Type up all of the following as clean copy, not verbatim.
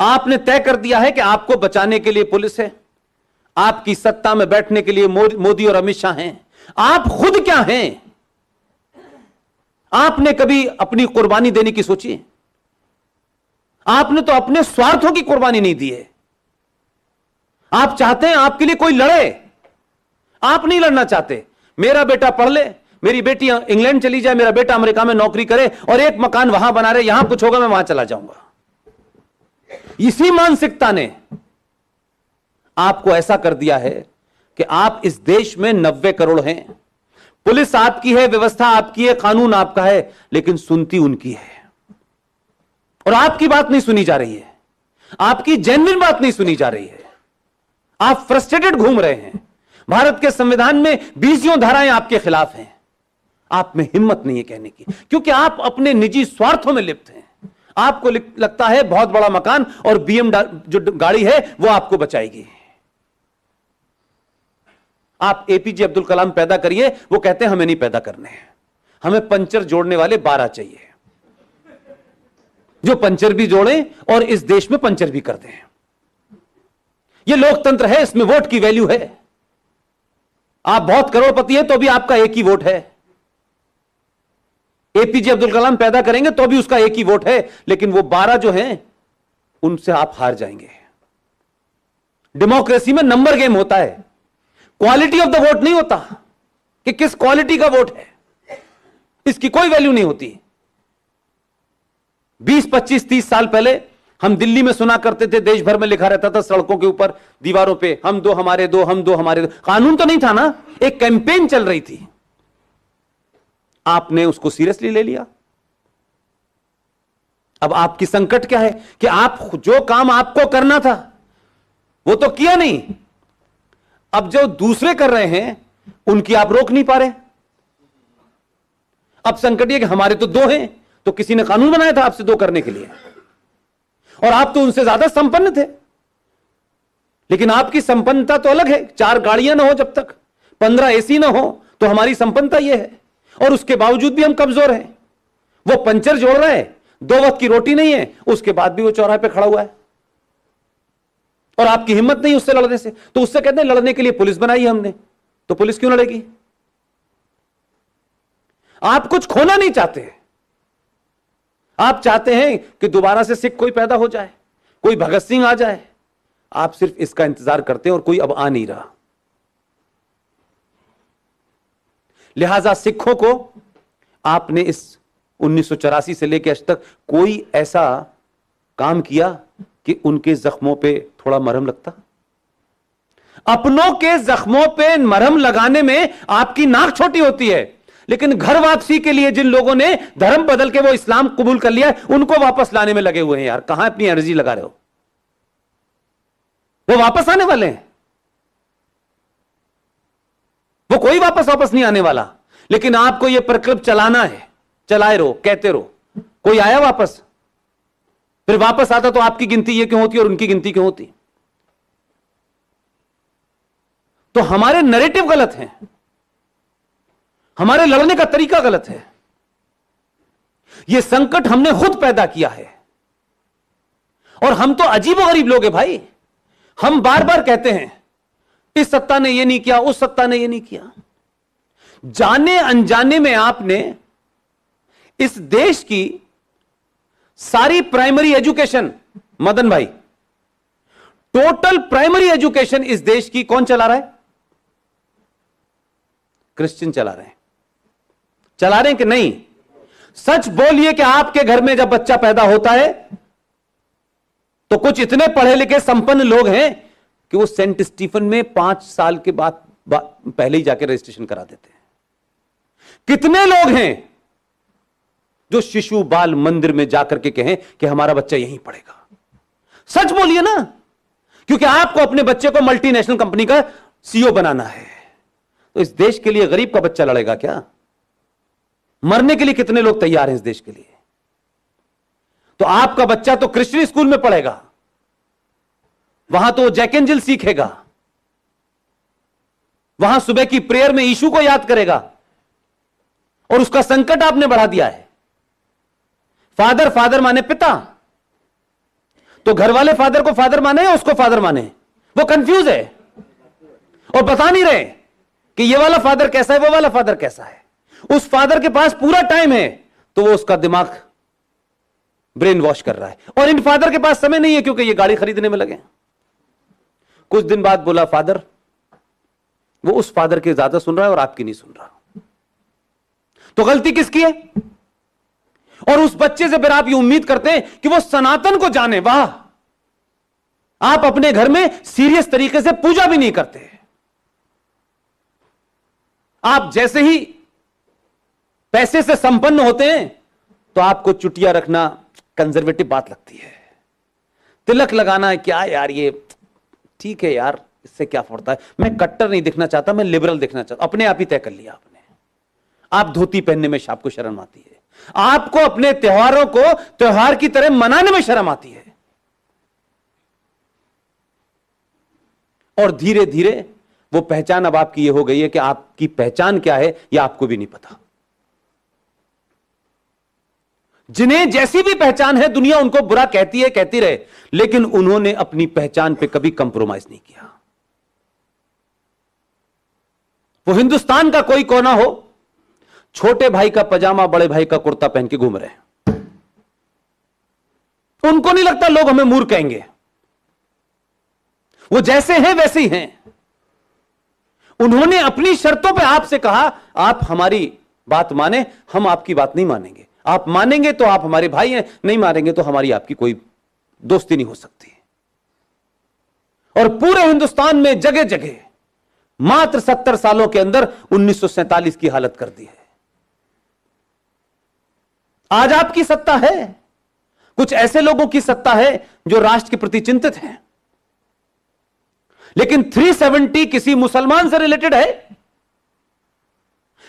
आपने तय कर दिया है कि आपको बचाने के लिए पुलिस है, आपकी सत्ता में बैठने के लिए मोदी और अमित शाह हैं। आप खुद क्या हैं? आपने कभी अपनी कुर्बानी देने की सोची? आपने तो अपने स्वार्थों की कुर्बानी नहीं दी है। आप चाहते हैं आपके लिए कोई लड़े, आप नहीं लड़ना चाहते। मेरा बेटा पढ़ ले, मेरी बेटी इंग्लैंड चली जाए, मेरा बेटा अमेरिका में नौकरी करे और एक मकान वहां बना रहे, यहां कुछ होगा मैं वहां चला जाऊंगा। इसी मानसिकता ने आपको ऐसा कर दिया है कि आप इस देश में 90 करोड़ हैं, पुलिस आपकी है, व्यवस्था आपकी है, कानून आपका है, लेकिन सुनती उनकी है। और आपकी बात नहीं सुनी जा रही है, आपकी जेन्युइन बात नहीं सुनी जा रही है। आप फ्रस्ट्रेटेड घूम रहे हैं। भारत के संविधान में 20 धाराएं आपके खिलाफ हैं। आप में हिम्मत नहीं है कहने की, क्योंकि आप अपने निजी स्वार्थों में लिप्त हैं। आपको लगता है बहुत बड़ा मकान और बीएम जो गाड़ी है वो आपको बचाएगी। आप एपीजे अब्दुल कलाम पैदा करिए, वो कहते हैं हमें नहीं पैदा करने हैं, हमें पंचर जोड़ने वाले 12 चाहिए, जो पंचर भी जोड़ें और इस देश में पंचर भी कर दें। यह लोकतंत्र है, इसमें वोट की वैल्यू है। आप बहुत करोड़पति हैं तो भी आपका एक ही वोट है। एपीजे अब्दुल कलाम पैदा करेंगे तो भी उसका एक ही वोट है, लेकिन वो 12 जो हैं उनसे आप हार जाएंगे। डेमोक्रेसी में नंबर गेम होता है, क्वालिटी ऑफ द वोट नहीं होता कि किस क्वालिटी का वोट है, इसकी कोई वैल्यू नहीं होती। 20, 25, 30 साल पहले हम दिल्ली में सुना करते थे, देश भर में लिखा रहता था सड़कों के ऊपर, दीवारों पे, हम दो हमारे दो, हम दो हमारे दो। कानून तो नहीं था ना, एक कैंपेन चल रही थी। आपने उसको सीरियसली ले लिया। अब आपकी संकट क्या है कि आप जो काम आपको करना था वो तो किया नहीं, अब जो दूसरे कर रहे हैं उनकी आप रोक नहीं पा रहे। अब संकट यह कि हमारे तो 2 हैं, तो किसी ने कानून बनाया था आपसे 2 करने के लिए, और आप तो उनसे ज्यादा संपन्न थे। लेकिन आपकी संपन्नता तो अलग है। 4 गाड़ियां ना हो जब तक, 15 एसी ना हो, तो हमारी संपन्नता यह है। और उसके बावजूद भी हम कमजोर हैं। वो पंचर जोड़ रहा है, 2 वक्त की रोटी नहीं है, उसके बाद भी वो चौराहे पे खड़ा हुआ है, और आपकी हिम्मत नहीं उससे लड़ने से। तो उससे कहते हैं लड़ने के लिए पुलिस बनाई है हमने, तो पुलिस क्यों लड़ेगी? आप कुछ खोना नहीं चाहते। आप चाहते हैं कि दोबारा से सिख कोई पैदा हो जाए, कोई भगत सिंह आ जाए। आप सिर्फ इसका इंतजार करते हैं और कोई अब आ नहीं रहा। लिहाजा सिखों को आपने इस 1984 से लेकर आज तक कोई ऐसा काम किया कि उनके जख्मों पे थोड़ा मरहम लगता? अपनों के जख्मों पे मरहम लगाने में आपकी नाक छोटी होती है, लेकिन घर वापसी के लिए जिन लोगों ने धर्म बदल के वो इस्लाम कबूल कर लिया है, उनको वापस लाने में लगे हुए हैं। यार कहां अपनी एनर्जी लगा रहे हो? वो वापस आने वाले हैं, वो कोई वापस नहीं आने वाला। लेकिन आपको यह प्रकल्प चलाना है, चलाए रहो, कहते रहो। कोई आया वापस? फिर वापस आता तो आपकी गिनती ये क्यों होती और उनकी गिनती क्यों होती? तो हमारे नैरेटिव गलत हैं, हमारे लड़ने का तरीका गलत है। यह संकट हमने खुद पैदा किया है, और हम तो अजीबोगरीब लोग हैं भाई। हम बार बार कहते हैं इस सत्ता ने यह नहीं किया, उस सत्ता ने यह नहीं किया। जाने अनजाने में आपने इस देश की सारी प्राइमरी एजुकेशन, मदन भाई, टोटल प्राइमरी एजुकेशन इस देश की कौन चला रहा है? क्रिश्चियन चला रहे हैं। चला रहे हैं कि नहीं? सच बोलिए कि आपके घर में जब बच्चा पैदा होता है तो कुछ इतने पढ़े लिखे संपन्न लोग हैं कि वो सेंट स्टीफन में 5 साल के बाद पहले ही जाकर रजिस्ट्रेशन करा देते हैं। कितने लोग हैं जो शिशु बाल मंदिर में जाकर के कहें कि हमारा बच्चा यहीं पढ़ेगा? सच बोलिए ना, क्योंकि आपको अपने बच्चे को मल्टीनेशनल कंपनी का सीईओ बनाना है। तो इस देश के लिए गरीब का बच्चा लड़ेगा क्या? मरने के लिए कितने लोग तैयार हैं इस देश के लिए? तो आपका बच्चा तो क्रिश्चियन स्कूल में पढ़ेगा, वहां तो जैक एंजिल सीखेगा, वहां सुबह की प्रेयर में यीशु को याद करेगा, और उसका संकट आपने बढ़ा दिया है। फादर फादर माने पिता। तो घर वाले फादर को फादर माने या उसको फादर माने? वो कंफ्यूज है और बता नहीं रहे कि ये वाला फादर कैसा है, वो वाला फादर कैसा है। उस फादर के पास पूरा टाइम है तो वो उसका दिमाग ब्रेन वॉश कर रहा है, और इन फादर के पास समय नहीं है क्योंकि ये गाड़ी खरीदने में लगे। कुछ दिन बाद बोला फादर, वो उस फादर की ज्यादा सुन रहा है और आपकी नहीं सुन रहा। तो गलती किसकी है? और उस बच्चे से फिर आप ये उम्मीद करते हैं कि वो सनातन को जाने। वाह, आप अपने घर में सीरियस तरीके से पूजा भी नहीं करते। आप जैसे ही पैसे से संपन्न होते हैं तो आपको चुटिया रखना कंजर्वेटिव बात लगती है। तिलक लगाना है क्या यार, ये ठीक है यार, इससे क्या पड़ता है। मैं कट्टर नहीं दिखना चाहता, मैं लिबरल दिखना चाहता। अपने आप ही तय कर लिया आपने। आप धोती पहनने में आपको शर्म आती है, आपको अपने त्योहारों को त्योहार की तरह मनाने में शर्म आती है, और धीरे धीरे वो पहचान अब आपकी ये हो गई है कि आपकी पहचान क्या है यह आपको भी नहीं पता। जिन्हें जैसी भी पहचान है दुनिया उनको बुरा कहती है, कहती रहे, लेकिन उन्होंने अपनी पहचान पे कभी कंप्रोमाइज नहीं किया। वो हिंदुस्तान का कोई कोना हो, छोटे भाई का पजामा बड़े भाई का कुर्ता पहन के घूम रहे हैं, उनको नहीं लगता लोग हमें मूर्ख कहेंगे। वो जैसे हैं वैसे ही हैं। उन्होंने अपनी शर्तों पे आपसे कहा, आप हमारी बात माने, हम आपकी बात नहीं मानेंगे। आप मानेंगे तो आप हमारे भाई हैं, नहीं मानेंगे तो हमारी आपकी कोई दोस्ती नहीं हो सकती। और पूरे हिंदुस्तान में जगह जगह मात्र 70 सालों के अंदर 1947 की हालत कर दी है। आज आपकी सत्ता है, कुछ ऐसे लोगों की सत्ता है जो राष्ट्र के प्रति चिंतित हैं, लेकिन 370 किसी मुसलमान से रिलेटेड है।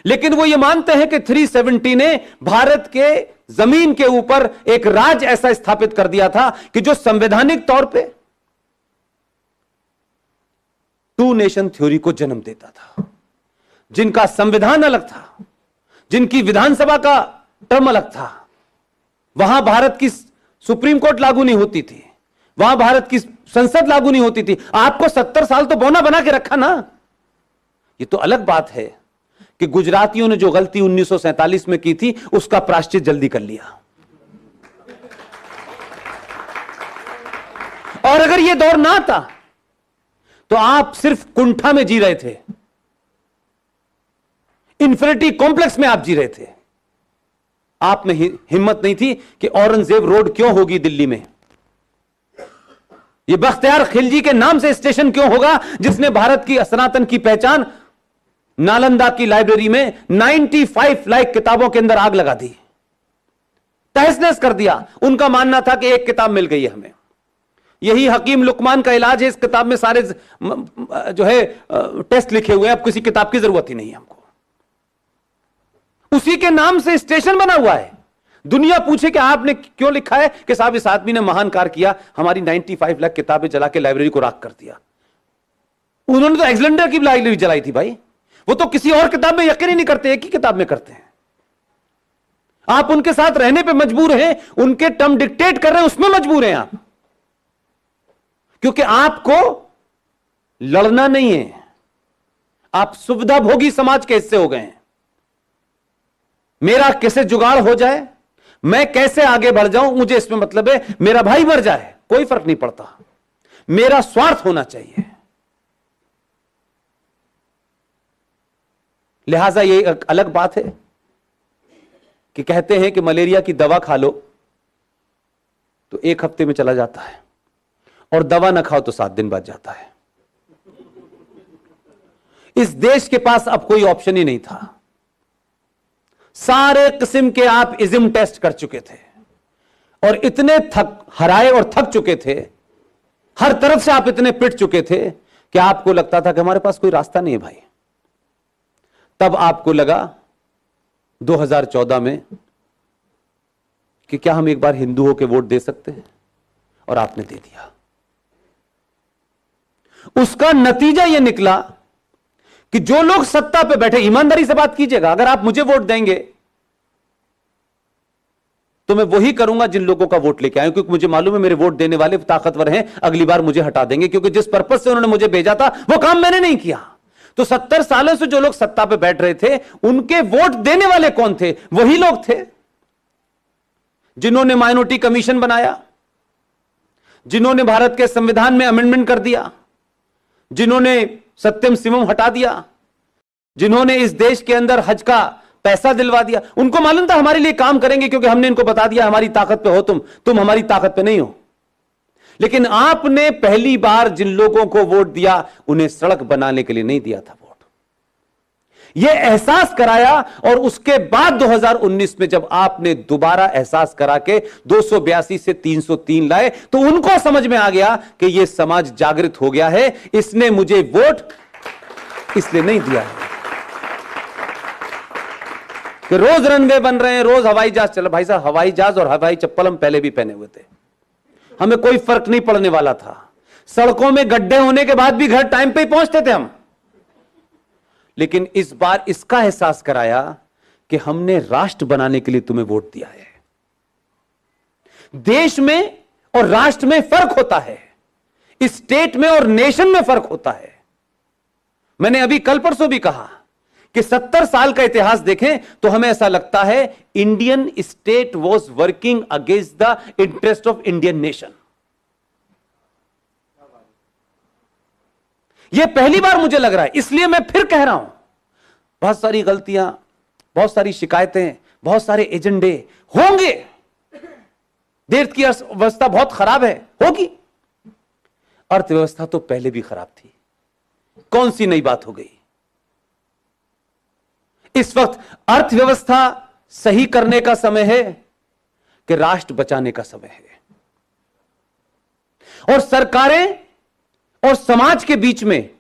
लेकिन वो ये मानते हैं कि 370 ने भारत के जमीन के ऊपर एक राज ऐसा स्थापित कर दिया था कि जो संवैधानिक तौर पे टू नेशन थ्योरी को जन्म देता था। जिनका संविधान अलग था, जिनकी विधानसभा का टर्म अलग था, वहां भारत की सुप्रीम कोर्ट लागू नहीं होती थी, वहां भारत की संसद लागू नहीं होती थी। आपको 70 साल तो बौना बना के रखा ना। ये तो अलग बात है कि गुजरातियों ने जो गलती 1947 में की थी उसका प्रायश्चित जल्दी कर लिया। और अगर यह दौर ना आता तो आप सिर्फ कुंठा में जी रहे थे, इन्फिनिटी कॉम्प्लेक्स में आप जी रहे थे। आप में हिम्मत नहीं थी कि औरंगजेब रोड क्यों होगी दिल्ली में, यह बख्तियार खिलजी के नाम से स्टेशन क्यों होगा, जिसने भारत की सनातन की पहचान नालंदा की लाइब्रेरी में 95 लाख किताबों के अंदर आग लगा दी, तहस नहस कर दिया। उनका मानना था कि एक किताब मिल गई है हमें, यही हकीम लुकमान का इलाज है, इस किताब में सारे जो है टेस्ट लिखे हुए हैं, अब किसी किताब की जरूरत ही नहीं है हमको। उसी के नाम से स्टेशन बना हुआ है। दुनिया पूछे कि आपने क्यों लिखा है, कि साहब इस आदमी ने महान कार्य किया, हमारी 95 लाख किताबें जला के लाइब्रेरी को राख कर दिया। उन्होंने तो एलेक्जेंडर की लाइब्रेरी जलाई थी भाई, वो तो किसी और किताब में यकीन ही नहीं करते, एक ही किताब में करते हैं। आप उनके साथ रहने पे मजबूर हैं, उनके टर्म डिक्टेट कर रहे हैं, उसमें मजबूर हैं आप, क्योंकि आपको लड़ना नहीं है। आप सुविधा भोगी समाज के हिस्से हो गए हैं। मेरा कैसे जुगाड़ हो जाए, मैं कैसे आगे बढ़ जाऊं, मुझे इसमें मतलब है, मेरा भाई मर जाए कोई फर्क नहीं पड़ता, मेरा स्वार्थ होना चाहिए। लिहाजा ये एक अलग बात है कि कहते हैं कि मलेरिया की दवा खा लो तो 1 हफ्ते में चला जाता है, और दवा ना खाओ तो 7 दिन बाद जाता है। इस देश के पास अब कोई ऑप्शन ही नहीं था। सारे किस्म के आप इज्म टेस्ट कर चुके थे और इतने हराए और थक चुके थे, हर तरफ से आप इतने पिट चुके थे कि आपको लगता था कि हमारे पास कोई रास्ता नहीं है भाई। तब आपको लगा 2014 में कि क्या हम एक बार हिंदू होकर वोट दे सकते हैं, और आपने दे दिया। उसका नतीजा यह निकला कि जो लोग सत्ता पे बैठे, ईमानदारी से बात कीजिएगा, अगर आप मुझे वोट देंगे तो मैं वही करूंगा जिन लोगों का वोट लेके आए, क्योंकि मुझे मालूम है मेरे वोट देने वाले ताकतवर हैं, अगली बार मुझे हटा देंगे, क्योंकि जिस पर्पज से उन्होंने मुझे भेजा था वो काम मैंने नहीं किया। तो 70 सालों से जो लोग सत्ता पे बैठ रहे थे, उनके वोट देने वाले कौन थे? वही लोग थे जिन्होंने माइनॉरिटी कमीशन बनाया, जिन्होंने भारत के संविधान में अमेंडमेंट कर दिया, जिन्होंने सत्यम शिवम हटा दिया, जिन्होंने इस देश के अंदर हज का पैसा दिलवा दिया। उनको मालूम था हमारे लिए काम करेंगे, क्योंकि हमने इनको बता दिया हमारी ताकत पे हो तुम हमारी ताकत पे नहीं हो। लेकिन आपने पहली बार जिन लोगों को वोट दिया, उन्हें सड़क बनाने के लिए नहीं दिया था वोट। यह एहसास कराया, और उसके बाद 2019 में जब आपने दोबारा एहसास करा के 282 से 303 लाए, तो उनको समझ में आ गया कि यह समाज जागृत हो गया है, इसने मुझे वोट इसलिए नहीं दिया है कि रोज रनवे बन रहे हैं, रोज हवाई जहाज चल। भाई साहब, हवाई जहाज और हवाई चप्पल हम पहले भी पहने हुए थे, हमें कोई फर्क नहीं पड़ने वाला था। सड़कों में गड्ढे होने के बाद भी घर टाइम पे ही पहुंचते थे हम। लेकिन इस बार इसका एहसास कराया कि हमने राष्ट्र बनाने के लिए तुम्हें वोट दिया है। देश में और राष्ट्र में फर्क होता है, स्टेट में और नेशन में फर्क होता है। मैंने अभी कल परसों भी कहा कि 70 साल का इतिहास देखें तो हमें ऐसा लगता है Indian state was working against the interest of Indian nation. यह पहली बार मुझे लग रहा है, इसलिए मैं फिर कह रहा हूं, बहुत सारी गलतियां, बहुत सारी शिकायतें, बहुत सारे एजेंडे होंगे, देश की अर्थव्यवस्था बहुत खराब है, होगी। अर्थव्यवस्था तो पहले भी खराब थी, कौन सी नई बात हो गई? इस वक्त अर्थव्यवस्था सही करने का समय है कि राष्ट्र बचाने का समय है। और सरकारें और समाज के बीच में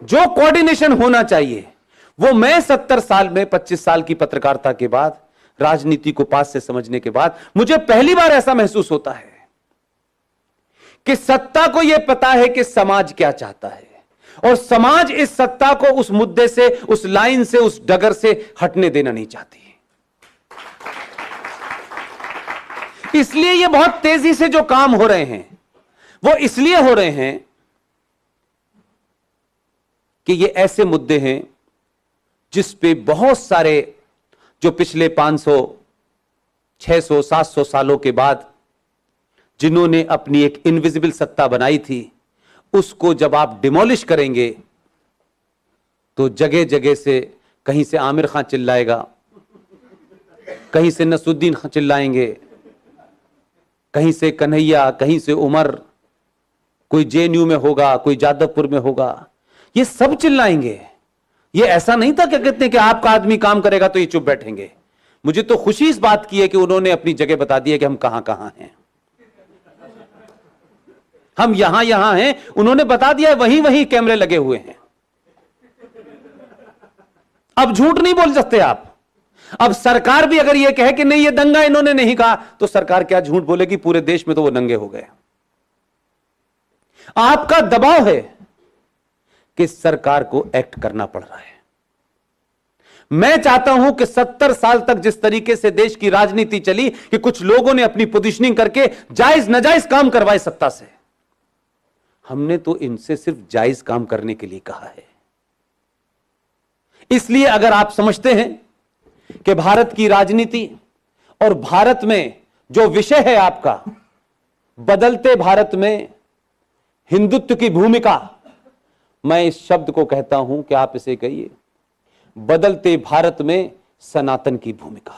जो कोऑर्डिनेशन होना चाहिए, वो मैं 70 साल में 25 साल की पत्रकारिता के बाद, राजनीति को पास से समझने के बाद, मुझे पहली बार ऐसा महसूस होता है कि सत्ता को यह पता है कि समाज क्या चाहता है, और समाज इस सत्ता को उस मुद्दे से, उस लाइन से, उस डगर से हटने देना नहीं चाहती। इसलिए ये बहुत तेजी से जो काम हो रहे हैं, वो इसलिए हो रहे हैं कि ये ऐसे मुद्दे हैं जिस पे बहुत सारे, जो पिछले 500, 600, 700 सालों के बाद जिन्होंने अपनी एक इनविजिबल सत्ता बनाई थी, उसको जब आप डिमोलिश करेंगे तो जगह जगह से, कहीं से आमिर खान चिल्लाएगा, कहीं से नसरुद्दीन खान चिल्लाएंगे, कहीं से कन्हैया, कहीं से उमर, कोई जेएनयू में होगा, कोई जादवपुर में होगा, ये सब चिल्लाएंगे। ये ऐसा नहीं था कि कहते हैं कि आपका आदमी काम करेगा तो ये चुप बैठेंगे। मुझे तो खुशी इस बात की है कि उन्होंने अपनी जगह बता दी है कि हम कहां कहां हैं, हम यहां यहां हैं, उन्होंने बता दिया है, वहीं वहीं कैमरे लगे हुए हैं। अब झूठ नहीं बोल सकते आप। अब सरकार भी अगर यह कहे कि नहीं, ये दंगा इन्होंने नहीं कहा, तो सरकार क्या झूठ बोलेगी? पूरे देश में तो वो दंगे हो गए। आपका दबाव है कि सरकार को एक्ट करना पड़ रहा है। मैं चाहता हूं कि 70 साल तक जिस तरीके से देश की राजनीति चली कि कुछ लोगों ने अपनी पोजीशनिंग करके जायज नाजायज काम करवाए सत्ता से, हमने तो इनसे सिर्फ जायज काम करने के लिए कहा है। इसलिए अगर आप समझते हैं कि भारत की राजनीति और भारत में जो विषय है आपका, बदलते भारत में हिंदुत्व की भूमिका, मैं इस शब्द को कहता हूं कि आप इसे कहिए, बदलते भारत में सनातन की भूमिका।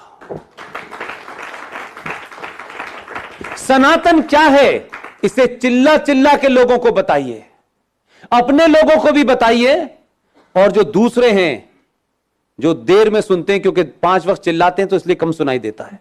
सनातन क्या है, इसे चिल्ला चिल्ला के लोगों को बताइए, अपने लोगों को भी बताइए, और जो दूसरे हैं जो देर में सुनते हैं, क्योंकि 5 वक्त चिल्लाते हैं तो इसलिए कम सुनाई देता है,